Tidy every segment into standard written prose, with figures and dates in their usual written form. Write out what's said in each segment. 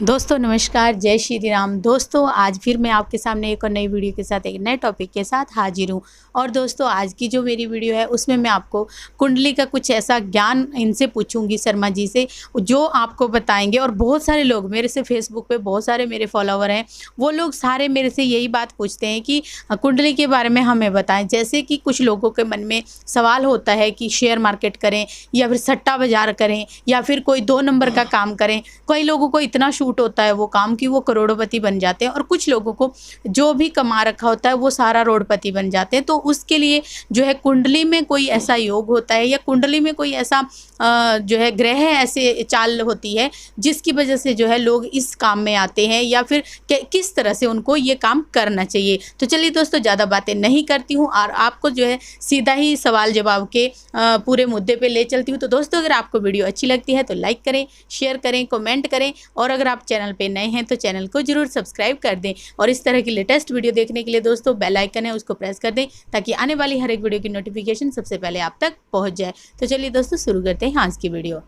दोस्तों नमस्कार, जय श्री राम। दोस्तों आज फिर मैं आपके सामने एक और नई वीडियो के साथ एक नए टॉपिक के साथ हाजिर हूँ। और दोस्तों आज की जो मेरी वीडियो है उसमें मैं आपको कुंडली का कुछ ऐसा ज्ञान इनसे पूछूंगी, शर्मा जी से, जो आपको बताएंगे। और बहुत सारे लोग मेरे से फेसबुक पे, बहुत सारे मेरे फॉलोवर हैं, वो लोग सारे मेरे से यही बात पूछते हैं कि कुंडली के बारे में हमें बताएं। जैसे कि कुछ लोगों के मन में सवाल होता है कि शेयर मार्केट करें या फिर सट्टा बाजार करें या फिर कोई 2 नंबर का काम करें। कई लोगों को इतना शूट होता है वो काम कि वो करोड़पति बन जाते हैं, और कुछ लोगों को जो भी कमा रखा होता है वो सारा रोडपति बन जाते हैं। तो उसके लिए जो है कुंडली में कोई ऐसा योग होता है या कुंडली में कोई ऐसा जो है ग्रह ऐसे चाल होती है जिसकी वजह से जो है लोग इस काम में आते हैं, या फिर किस तरह से उनको ये काम करना चाहिए। तो चलिए दोस्तों, ज़्यादा बातें नहीं करती हूँ और आपको जो है सीधा ही सवाल जवाब के पूरे मुद्दे पे ले चलती हूँ। तो दोस्तों अगर आपको वीडियो अच्छी लगती है तो लाइक करें, शेयर करें, कमेंट करें, और अगर आप चैनल पे नए हैं तो चैनल को जरूर सब्सक्राइब कर दें। और इस तरह की लेटेस्ट वीडियो देखने के लिए दोस्तों बेल आइकन है उसको प्रेस कर दें, ताकि आने वाली हर एक वीडियो की नोटिफिकेशन सबसे पहले आप तक पहुंच जाए। तो चलिए दोस्तों शुरू करते हैं आज की वीडियो।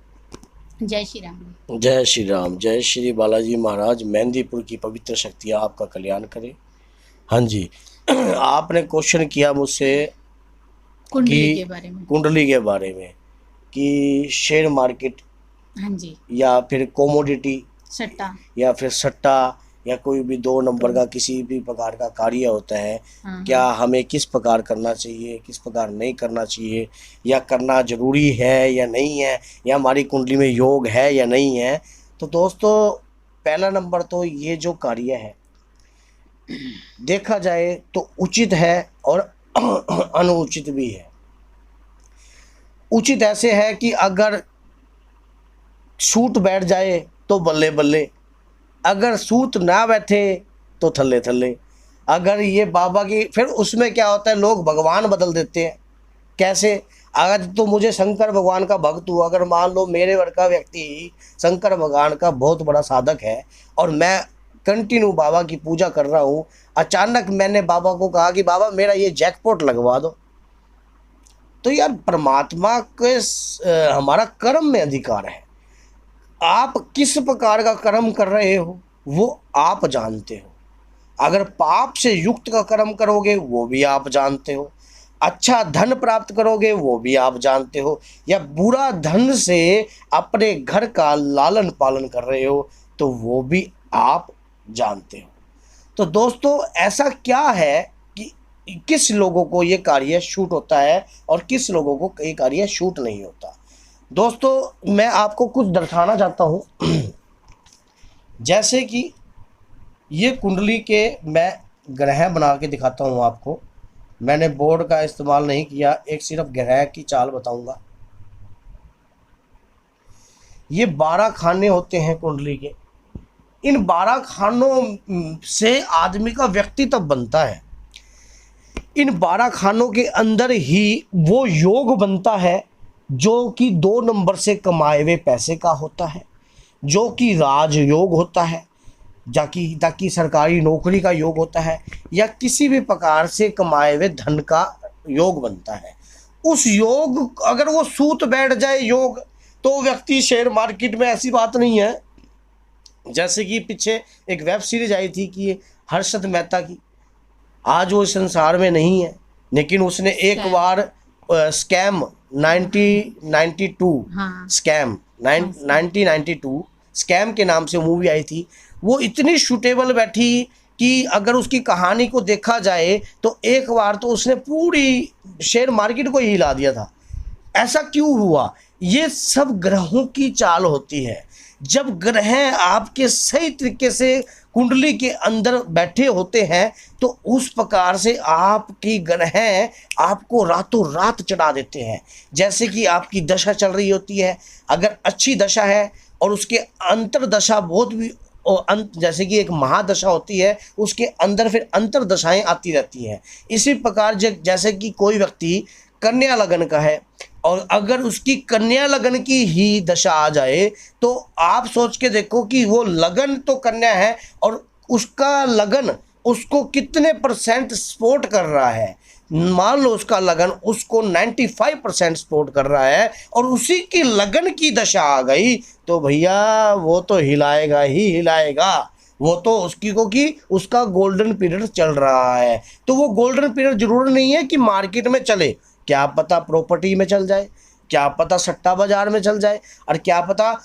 जय श्री राम। जय श्री राम। जय श्री बालाजी महाराज। मेहंदीपुर की पवित्र शक्तियाँ आपका कल्याण करें। हाँ जी, आपने क्वेश्चन किया मुझसे कुंडली के बारे में, कुंडली के बारे में कि शेयर मार्केट, हाँ जी, या फिर कोमोडिटी, सट्टा, या फिर सट्टा, या कोई भी 2 नंबर का किसी भी प्रकार का कार्य होता है, क्या हमें किस प्रकार करना चाहिए, किस प्रकार नहीं करना चाहिए, या करना ज़रूरी है या नहीं है, या हमारी कुंडली में योग है या नहीं है। तो दोस्तों पहला नंबर तो ये जो कार्य है देखा जाए तो उचित है और अनुचित भी है। उचित ऐसे है कि अगर सूत बैठ जाए तो बल्ले बल्ले, अगर सूत ना बैठे तो थल्ले थल्ले। अगर ये बाबा की, फिर उसमें क्या होता है, लोग भगवान बदल देते हैं। कैसे? अगर तो मुझे शंकर भगवान का भक्त हूँ, अगर मान लो मेरे वर्ग का व्यक्ति शंकर भगवान का बहुत बड़ा साधक है और मैं कंटिन्यू बाबा की पूजा कर रहा हूँ, अचानक मैंने बाबा को कहा कि बाबा मेरा ये जैकपॉट लगवा दो, तो यार परमात्मा के हमारा कर्म में अधिकार है। आप किस प्रकार का कर्म कर रहे हो वो आप जानते हो। अगर पाप से युक्त का कर्म करोगे वो भी आप जानते हो, अच्छा धन प्राप्त करोगे वो भी आप जानते हो, या बुरा धन से अपने घर का लालन पालन कर रहे हो तो वो भी आप जानते हो। तो दोस्तों ऐसा क्या है कि किस लोगों को ये कार्य शूट होता है और किस लोगों को ये कार्य शूट नहीं होता। दोस्तों मैं आपको कुछ दर्शाना चाहता हूँ। जैसे कि ये कुंडली के मैं ग्रह बना के दिखाता हूँ आपको। मैंने बोर्ड का इस्तेमाल नहीं किया, एक सिर्फ ग्रह की चाल बताऊंगा। ये 12 खाने होते हैं कुंडली के। इन 12 खानों से आदमी का व्यक्तित्व बनता है। इन 12 खानों के अंदर ही वो योग बनता है जो कि 2 नंबर से कमाए हुए पैसे का होता है, जो कि राज योग होता है, ताकि सरकारी नौकरी का योग होता है, या किसी भी प्रकार से कमाए हुए धन का योग बनता है। उस योग अगर वो सूत बैठ जाए योग, तो व्यक्ति शेयर मार्केट में, ऐसी बात नहीं है। जैसे कि पीछे एक वेब सीरीज आई थी कि हर्षद मेहता की, आज वो संसार में नहीं है, लेकिन उसने एक बार स्कैम 1992 स्कैम 1992 स्कैम के नाम से मूवी आई थी। वो इतनी शूटेबल बैठी कि अगर उसकी कहानी को देखा जाए तो एक बार तो उसने पूरी शेयर मार्केट को ही हिला दिया था। ऐसा क्यों हुआ? ये सब ग्रहों की चाल होती है। जब ग्रह आपके सही तरीके से कुंडली के अंदर बैठे होते हैं तो उस प्रकार से आपकी ग्रह आपको रातों रात चढ़ा देते हैं। जैसे कि आपकी दशा चल रही होती है, अगर अच्छी दशा है और उसके अंतर दशा बहुत भी, जैसे कि एक महादशा होती है उसके अंदर फिर अंतर दशाएं आती रहती हैं। इसी प्रकार जैसे कि कोई व्यक्ति कन्या लगन का है और अगर उसकी कन्या लगन की ही दशा आ जाए तो आप सोच के देखो कि वो लगन तो कन्या है और उसका लगन उसको कितने % सपोर्ट कर रहा है। मान लो उसका लगन उसको 95% सपोर्ट कर रहा है और उसी की लगन की दशा आ गई तो भैया वो तो हिलाएगा ही हिलाएगा। वो तो उसकी को कि उसका गोल्डन पीरियड चल रहा है, तो वो गोल्डन पीरियड जरूर नहीं है कि मार्केट में चले, क्या पता प्रॉपर्टी में चल जाए, क्या पता सट्टा बाजार में चल जाए, और क्या पता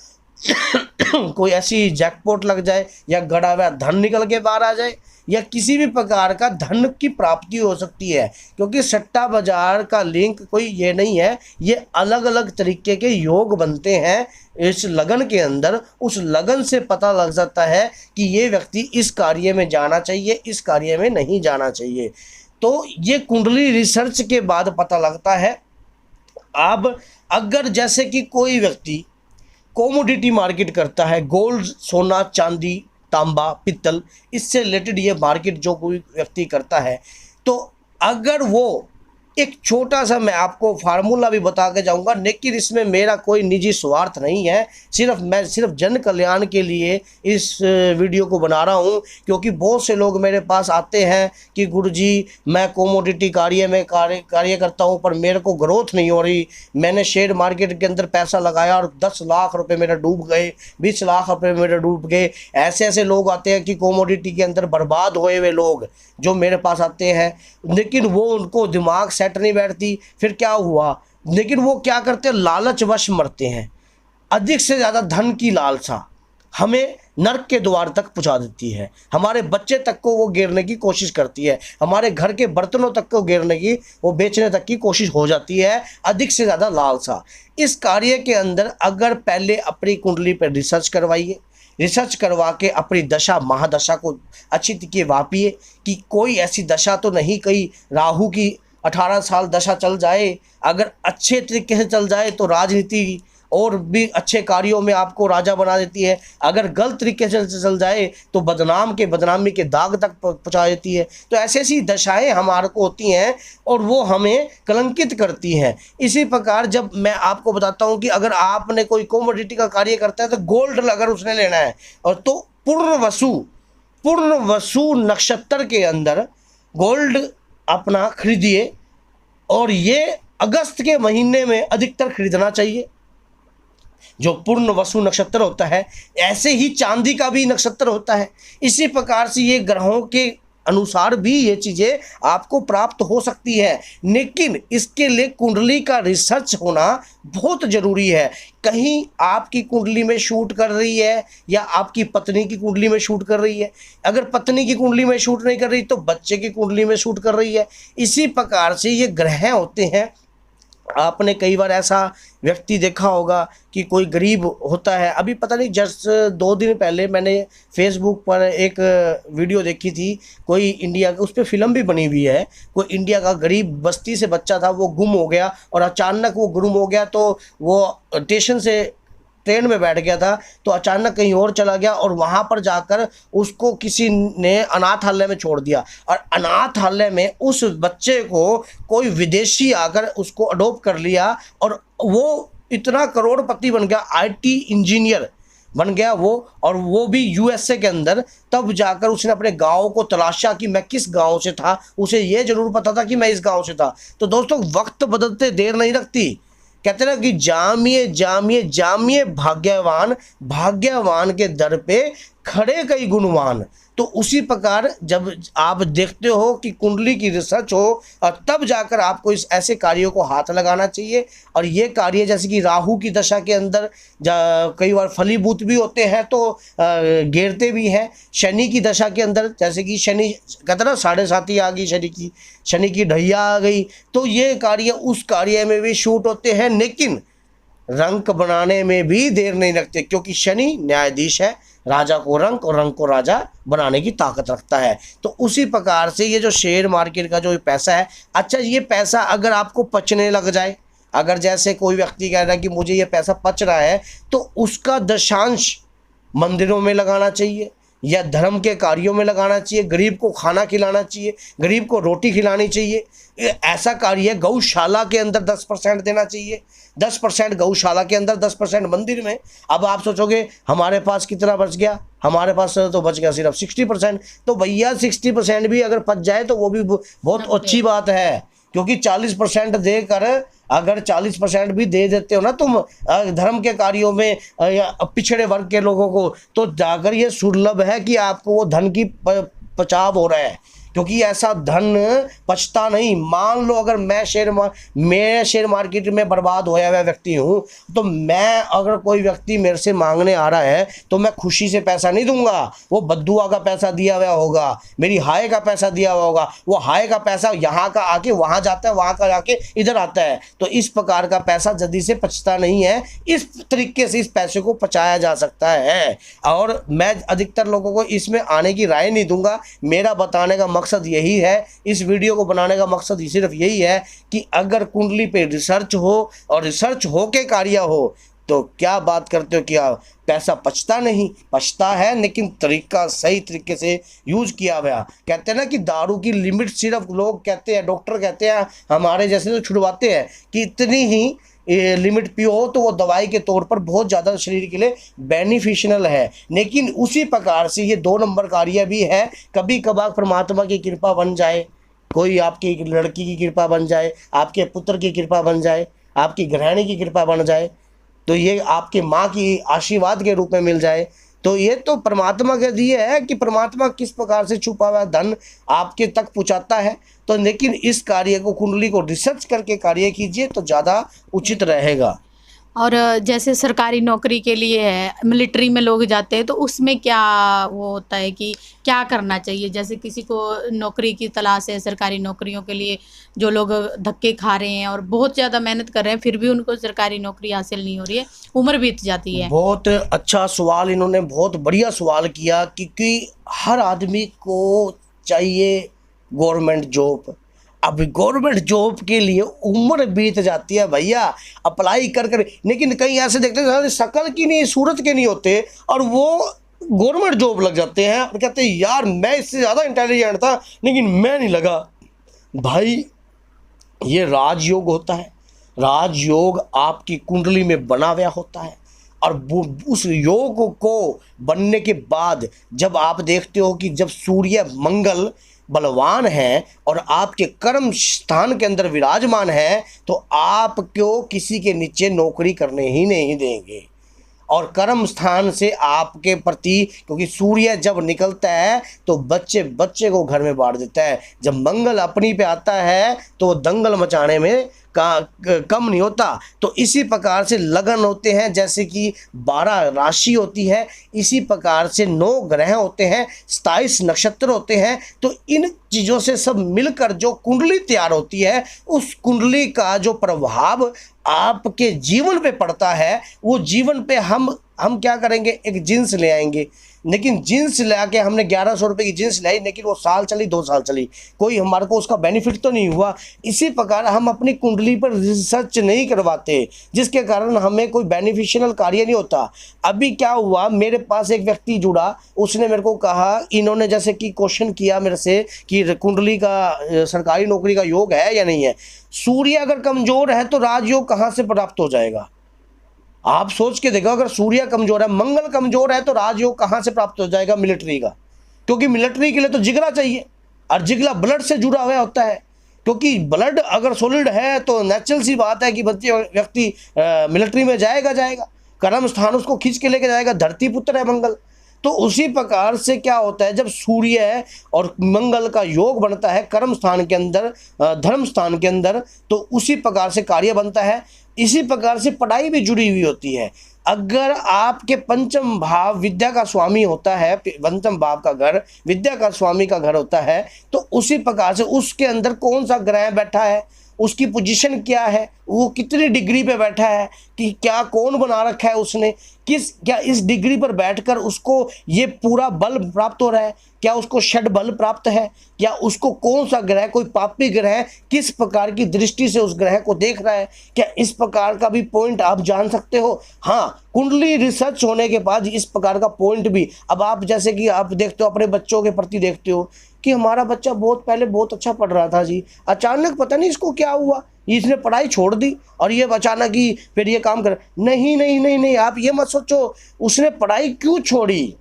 कोई ऐसी जैकपॉट लग जाए, या गड़ा हुआ धन निकल के बाहर आ जाए, या किसी भी प्रकार का धन की प्राप्ति हो सकती है। क्योंकि सट्टा बाजार का लिंक कोई ये नहीं है, ये अलग अलग तरीके के योग बनते हैं इस लगन के अंदर। उस लगन से पता लग जाता है कि ये व्यक्ति इस कार्य में जाना चाहिए, इस कार्य में नहीं जाना चाहिए। तो ये कुंडली रिसर्च के बाद पता लगता है। अब अगर जैसे कि कोई व्यक्ति कॉमोडिटी मार्केट करता है, गोल्ड, सोना, चांदी, तांबा, पित्तल, इससे रिलेटेड ये मार्केट जो कोई व्यक्ति करता है, तो अगर वो एक छोटा सा मैं आपको फार्मूला भी बता के जाऊंगा, लेकिन इसमें मेरा कोई निजी स्वार्थ नहीं है, मैं सिर्फ जन कल्याण के लिए इस वीडियो को बना रहा हूं। क्योंकि बहुत से लोग मेरे पास आते हैं कि गुरुजी मैं कमोडिटी कार्य में कार्य करता हूं, पर मेरे को ग्रोथ नहीं हो रही, मैंने शेयर मार्केट के अंदर पैसा लगाया और 10 लाख रुपये मेरे डूब गए, 20 लाख रुपये मेरे डूब गए। ऐसे ऐसे लोग आते हैं कि कमोडिटी के अंदर बर्बाद हुए हुए लोग जो मेरे पास आते हैं, लेकिन वो उनको दिमाग सेट नहीं बैठती। फिर क्या हुआ, लेकिन वो क्या करते हैं, लालचवश मरते हैं। अधिक से ज़्यादा धन की लालसा हमें नर्क के द्वार तक पहुंचा देती है, हमारे बच्चे तक को वो गिरने की कोशिश करती है, हमारे घर के बर्तनों तक को गिरने की, वो बेचने तक की कोशिश हो जाती है। अधिक से ज़्यादा लालसा। इस कार्य के अंदर अगर पहले अपनी कुंडली पर रिसर्च करवाइए, रिसर्च करवा के अपनी दशा महादशा को अच्छी तरीके वापिए कि कोई ऐसी दशा तो नहीं, कहीं राहु की 18 साल दशा चल जाए, अगर अच्छे तरीके से चल जाए तो राजनीति और भी अच्छे कार्यों में आपको राजा बना देती है, अगर गलत तरीके से चल जाए तो बदनामी के दाग तक पहुंचा देती है। तो ऐसी ऐसी दशाएं हमारे को होती हैं और वो हमें कलंकित करती हैं। इसी प्रकार जब मैं आपको बताता हूं कि अगर आपने कोई कमोडिटी का कार्य करता है तो गोल्ड अगर उसने लेना है, और तो पूर्णवसु नक्षत्र के अंदर गोल्ड अपना खरीदिए, और ये अगस्त के महीने में अधिकतर खरीदना चाहिए जो पूर्ण वसु नक्षत्र होता है। ऐसे ही चांदी का भी नक्षत्र होता है। इसी प्रकार से ये ग्रहों के अनुसार भी ये चीज़ें आपको प्राप्त हो सकती है, लेकिन इसके लिए कुंडली का रिसर्च होना बहुत ज़रूरी है। कहीं आपकी कुंडली में शूट कर रही है या आपकी पत्नी की कुंडली में शूट कर रही है, अगर पत्नी की कुंडली में शूट नहीं कर रही तो बच्चे की कुंडली में शूट कर रही है। इसी प्रकार से ये ग्रह होते हैं। आपने कई बार ऐसा व्यक्ति देखा होगा कि कोई गरीब होता है। अभी पता नहीं जस्ट 2 दिन पहले मैंने फेसबुक पर एक वीडियो देखी थी, कोई इंडिया का, उस पर फिल्म भी बनी हुई है, कोई इंडिया का गरीब बस्ती से बच्चा था, वो गुम हो गया और अचानक वो गुम हो गया। तो वो स्टेशन से ट्रेन में बैठ गया था तो अचानक कहीं और चला गया, और वहाँ पर जाकर उसको किसी ने अनाथालय में छोड़ दिया, और अनाथालय में उस बच्चे को कोई विदेशी आकर उसको अडॉप्ट कर लिया, और वो इतना करोड़पति बन गया, IT इंजीनियर बन गया वो, और वो भी USA के अंदर। तब जाकर उसने अपने गांव को तलाशा कि मैं किस गांव से था, उसे ये जरूर पता था कि मैं इस गांव से था। तो दोस्तों वक्त बदलते देर नहीं लगती, कहते ना कि जामिए भाग्यवान के दर पे खड़े कई गुणवान। तो उसी प्रकार जब आप देखते हो कि कुंडली की रिसर्च हो, और तब जाकर आपको इस ऐसे कार्यों को हाथ लगाना चाहिए। और ये कार्य जैसे कि राहु की दशा के अंदर कई बार फलीभूत भी होते हैं तो घेरते भी हैं। शनि की दशा के अंदर जैसे कि शनि कहते ना 7.5 आ गई, शनि की ढैया आ गई, तो ये कार्य उस कार्य में भी शूट होते हैं। लेकिन रंक बनाने में भी देर नहीं लगते, क्योंकि शनि न्यायाधीश है, राजा को रंक और रंक को राजा बनाने की ताकत रखता है। तो उसी प्रकार से ये जो शेयर मार्केट का जो पैसा है, अच्छा ये पैसा अगर आपको पचने लग जाए, अगर जैसे कोई व्यक्ति कह रहा है कि मुझे ये पैसा पच रहा है, तो उसका दशांश मंदिरों में लगाना चाहिए या धर्म के कार्यों में लगाना चाहिए, गरीब को खाना खिलाना चाहिए, गरीब को रोटी खिलानी चाहिए। ऐसा कार्य गौशाला के अंदर 10% देना चाहिए, 10% गौशाला के अंदर, 10% मंदिर में। अब आप सोचोगे हमारे पास कितना बच गया, हमारे पास तो बच गया सिर्फ 60%। तो भैया 60% भी अगर बच जाए तो वो भी बहुत अच्छी बात है, क्योंकि 40% देकर अगर 40% भी दे देते हो ना तुम धर्म के कार्यों में या पिछड़े वर्ग के लोगों को, तो जाकर ये सुलभ है कि आपको वो धन की बचाव हो रहा है, क्योंकि ऐसा धन पचता नहीं। मान लो अगर मैं शेयर मार्केट में बर्बाद होया हुआ व्यक्ति हूँ, तो मैं अगर कोई व्यक्ति मेरे से मांगने आ रहा है तो मैं खुशी से पैसा नहीं दूंगा, वो बद्दुआ का पैसा दिया हुआ होगा, मेरी हाय का पैसा दिया हुआ होगा, वो हाय का पैसा यहाँ का आके वहाँ जाता है, वहाँ का जाके इधर आता है। तो इस प्रकार का पैसा जल्दी से पचता नहीं है, इस तरीके से इस पैसे को पचाया जा सकता है। और मैं अधिकतर लोगों को इसमें आने की राय नहीं दूंगा। मेरा बताने का मकसद यही है, इस वीडियो को बनाने का मकसद सिर्फ यही है कि अगर कुंडली पे रिसर्च हो और रिसर्च हो के कार्य हो, तो क्या बात करते हो, क्या पैसा पचता नहीं? पचता है, लेकिन तरीका सही तरीके से यूज किया गया। कहते हैं ना कि दारू की लिमिट सिर्फ लोग कहते हैं, डॉक्टर कहते हैं, हमारे जैसे तो छुड़वाते हैं कि इतनी ही लिमिट पियो तो वो दवाई के तौर पर बहुत ज़्यादा शरीर के लिए बेनिफिशियल है। लेकिन उसी प्रकार से ये 2 नंबर कार्य भी है। कभी कभार परमात्मा की कृपा बन जाए, कोई आपकी लड़की की कृपा बन जाए, आपके पुत्र की कृपा बन जाए, आपकी गृहिणी की कृपा बन जाए, तो ये आपके माँ की आशीर्वाद के रूप में मिल जाए, तो ये तो परमात्मा के दिए है कि परमात्मा किस प्रकार से छुपा हुआ धन आपके तक पहुँचाता है। तो लेकिन इस कार्य को, कुंडली को रिसर्च करके कार्य कीजिए तो ज़्यादा उचित रहेगा। और जैसे सरकारी नौकरी के लिए है, मिलिट्री में लोग जाते हैं, तो उसमें क्या वो होता है कि क्या करना चाहिए? जैसे किसी को नौकरी की तलाश है, सरकारी नौकरियों के लिए जो लोग धक्के खा रहे हैं और बहुत ज़्यादा मेहनत कर रहे हैं, फिर भी उनको सरकारी नौकरी हासिल नहीं हो रही है, उम्र बीत जाती है। बहुत अच्छा सवाल इन्होंने, बहुत बढ़िया सवाल किया, क्योंकि हर आदमी को चाहिए गवर्नमेंट जॉब। अब गवर्नमेंट जॉब के लिए उम्र बीत जाती है भैया, अप्लाई कर कर, लेकिन कहीं ऐसे देखते हैं शक्ल की नहीं, सूरत के नहीं होते और वो गवर्नमेंट जॉब लग जाते हैं और कहते हैं यार मैं इससे ज़्यादा इंटेलिजेंट था लेकिन मैं नहीं लगा। भाई ये राजयोग होता है, राजयोग आपकी कुंडली में बना हुआ होता है और उस योग को बनने के बाद जब आप देखते हो कि जब सूर्य मंगल बलवान है और आपके कर्म स्थान के अंदर विराजमान है, तो आपको किसी के नीचे नौकरी करने ही नहीं देंगे। और कर्म स्थान से आपके प्रति, क्योंकि सूर्य जब निकलता है तो बच्चे बच्चे को घर में बांट देता है, जब मंगल अपनी पे आता है तो वो दंगल मचाने में कम नहीं होता। तो इसी प्रकार से लगन होते हैं, जैसे कि 12 राशि होती है, इसी प्रकार से 9 ग्रह होते हैं, 27 नक्षत्र होते हैं। तो इन चीज़ों से सब मिलकर जो कुंडली तैयार होती है, उस कुंडली का जो प्रभाव आपके जीवन पे पड़ता है, वो जीवन पे हम क्या करेंगे, एक जींस ले आएंगे, लेकिन जींस ला के हमने 1100 रुपये की जींस लाई, लेकिन वो साल चली 2 साल चली, कोई हमारे को उसका बेनिफिट तो नहीं हुआ। इसी प्रकार हम अपनी कुंडली पर रिसर्च नहीं करवाते, जिसके कारण हमें कोई बेनिफिशियल कार्य नहीं होता। अभी क्या हुआ, मेरे पास एक व्यक्ति जुड़ा, उसने मेरे को कहा, इन्होंने जैसे कि क्वेश्चन किया मेरे से कि कुंडली का सरकारी नौकरी का योग है या नहीं है। सूर्य अगर कमज़ोर है तो राजयोग कहाँ से प्राप्त हो जाएगा? आप सोच के देखो, अगर सूर्य कमजोर है, मंगल कमजोर है, तो राजयोग कहाँ से प्राप्त हो जाएगा मिलिट्री का? क्योंकि मिलिट्री के लिए तो जिगरा चाहिए और जिगरा ब्लड से जुड़ा हुआ होता है, क्योंकि ब्लड अगर सॉलिड है तो नेचुरल सी बात है कि व्यक्ति मिलिट्री में जाएगा, कर्म स्थान उसको खींच के लेके जाएगा, धरती पुत्र है मंगल। तो उसी प्रकार से क्या होता है, जब सूर्य और मंगल का योग बनता है कर्म स्थान के अंदर, धर्म स्थान के अंदर, तो उसी प्रकार से कार्य बनता है। इसी प्रकार से पढ़ाई भी जुड़ी हुई होती है। अगर आपके पंचम भाव विद्या का स्वामी होता है, पंचम भाव का घर विद्या का स्वामी का घर होता है, तो उसी प्रकार से उसके अंदर कौन सा ग्रह बैठा है, उसकी पोजीशन क्या है, वो कितनी डिग्री पे बैठा है, कि क्या कौन बना रखा है उसने, क्या इस डिग्री पर बैठकर उसको ये पूरा बल प्राप्त हो रहा है, क्या उसको षड बल प्राप्त है, क्या उसको कौन सा ग्रह, कोई पापी ग्रह किस प्रकार की दृष्टि से उस ग्रह को देख रहा है, क्या इस प्रकार का भी पॉइंट आप जान सकते हो। हाँ, कुंडली रिसर्च होने के बाद इस प्रकार का पॉइंट भी, अब आप जैसे कि आप देखते हो अपने बच्चों के प्रति देखते हो कि हमारा बच्चा पहले बहुत अच्छा पढ़ रहा था जी, अचानक पता नहीं इसको क्या हुआ, इसने पढ़ाई छोड़ दी और ये अचानक ही फिर ये काम कर। नहीं, आप ये मत सोचो उसने पढ़ाई क्यों छोड़ी,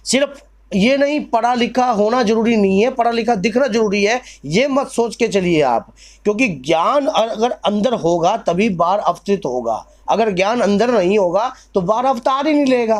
सिर्फ ये नहीं पढ़ा लिखा होना जरूरी नहीं है, पढ़ा लिखा दिखना जरूरी है, ये मत सोच के चलिए आप, क्योंकि ज्ञान अगर अंदर होगा तभी बाहर अवतरित होगा। अगर ज्ञान अंदर नहीं होगा तो बाहर अवतार ही नहीं लेगा,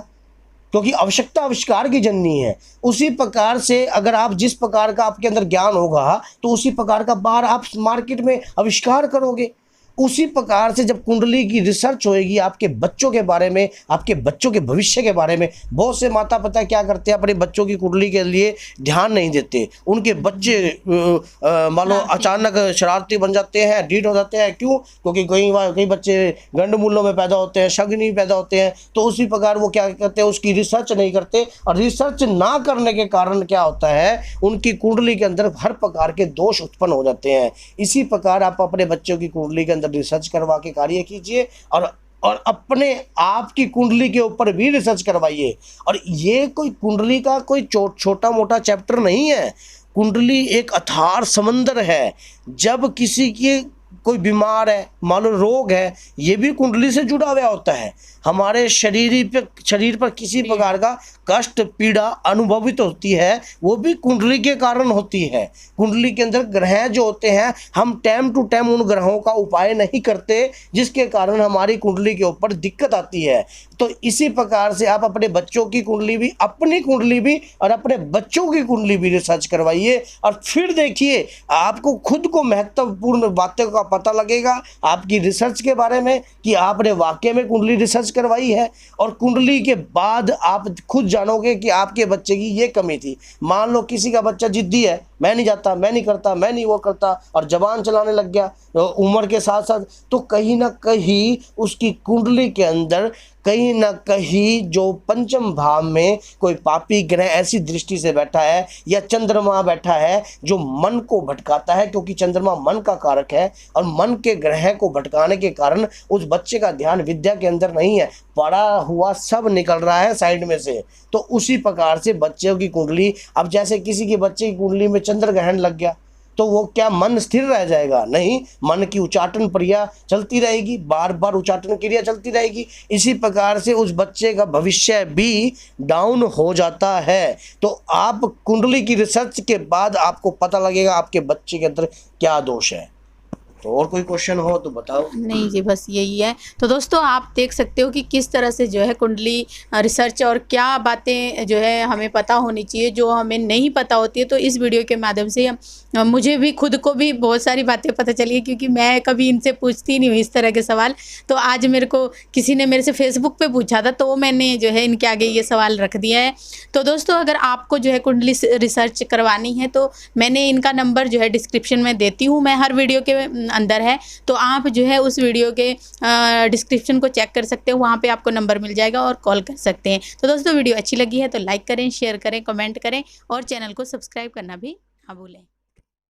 क्योंकि आवश्यकता आविष्कार की जननी है। उसी प्रकार से अगर आप जिस प्रकार का आपके अंदर ज्ञान होगा तो उसी प्रकार का बाहर आप मार्केट में आविष्कार करोगे। उसी प्रकार से जब कुंडली की रिसर्च होएगी आपके बच्चों के बारे में, आपके बच्चों के भविष्य के बारे में, बहुत से माता पिता क्या करते हैं, अपने बच्चों की कुंडली के लिए ध्यान नहीं देते। उनके बच्चे मान लो अचानक शरारती बन जाते हैं, ढीठ हो जाते हैं। क्यों? क्योंकि कई बच्चे गंडमूलों में पैदा होते हैं, शगनी पैदा होते हैं। तो उसी प्रकार वो क्या करते हैं, उसकी रिसर्च नहीं करते, और रिसर्च ना करने के कारण क्या होता है, उनकी कुंडली के अंदर हर प्रकार के दोष उत्पन्न हो जाते हैं। इसी प्रकार आप अपने बच्चों की कुंडली के अंदर रिसर्च करवा के कार्य कीजिए, और अपने आप की कुंडली के ऊपर भी रिसर्च करवाइए। और ये कोई कुंडली का कोई छोटा मोटा चैप्टर नहीं है, कुंडली एक अथाह समंदर है। जब किसी की कोई बीमार है, मान लो रोग है, ये भी कुंडली से जुड़ा हुआ होता है। हमारे शरीर पर किसी प्रकार का कष्ट पीड़ा अनुभवित होती है, वो भी कुंडली के कारण होती है। कुंडली के अंदर ग्रह जो होते हैं, हम टाइम टू टाइम उन ग्रहों का उपाय नहीं करते, जिसके कारण हमारी कुंडली के ऊपर दिक्कत आती है। तो इसी प्रकार से आप अपने बच्चों की कुंडली भी, अपनी कुंडली भी और अपने बच्चों की कुंडली भी रिसर्च करवाइए, और फिर देखिए आपको खुद को महत्वपूर्ण बातों का पता लगेगा आपकी रिसर्च के बारे में, कि आपने वाकई में कुंडली रिसर्च करवाई है। और कुंडली के बाद आप खुद जानोगे कि आपके बच्चे की ये कमी थी। मान लो किसी का बच्चा जिद्दी है, मैं नहीं जाता, मैं नहीं करता, मैं नहीं वो करता, और जबान चलाने लग गया उम्र के साथ साथ, तो कहीं ना कहीं उसकी कुंडली के अंदर कहीं ना कहीं जो पंचम भाव में कोई पापी ग्रह ऐसी दृष्टि से बैठा है, या चंद्रमा बैठा है जो मन को भटकाता है, क्योंकि चंद्रमा मन का कारक है, और मन के ग्रह को भटकाने के कारण उस बच्चे का ध्यान विद्या के अंदर नहीं है, पड़ा हुआ सब निकल रहा है साइड में से। तो उसी प्रकार से बच्चों की कुंडली, अब जैसे किसी के बच्चे की कुंडली में चंद्र ग्रहण लग गया, तो वो क्या मन स्थिर रह जाएगा? नहीं, मन की उच्चाटन क्रिया चलती रहेगी, बार बार उच्चाटन क्रिया चलती रहेगी। इसी प्रकार से उस बच्चे का भविष्य भी डाउन हो जाता है। तो आप कुंडली की रिसर्च के बाद आपको पता लगेगा आपके बच्चे के अंदर क्या दोष है। तो और कोई क्वेश्चन हो तो बताओ। नहीं जी, बस यही है। तो दोस्तों आप देख सकते हो कि किस तरह से जो है कुंडली रिसर्च और क्या बातें जो है हमें पता होनी चाहिए, जो हमें नहीं पता होती है। तो इस वीडियो के माध्यम से मुझे भी खुद को भी बहुत सारी बातें पता चली है, क्योंकि मैं कभी इनसे पूछती नहीं हूँ इस तरह के सवाल। तो आज मेरे को किसी ने मेरे से फेसबुक पे पूछा था, तो मैंने जो है इनके आगे ये सवाल रख दिया है। तो दोस्तों अगर आपको जो है कुंडली रिसर्च करवानी है तो मैंने इनका नंबर जो है डिस्क्रिप्शन में देती हूँ, मैं हर वीडियो के अंदर है। तो आप जो है उस वीडियो के डिस्क्रिप्शन को चेक कर सकते हो, वहाँ पे आपको नंबर मिल जाएगा और कॉल कर सकते हैं। तो दोस्तों वीडियो अच्छी लगी है तो लाइक करें, शेयर करें, कमेंट करें, और चैनल को सब्सक्राइब करना भी ना भूलें।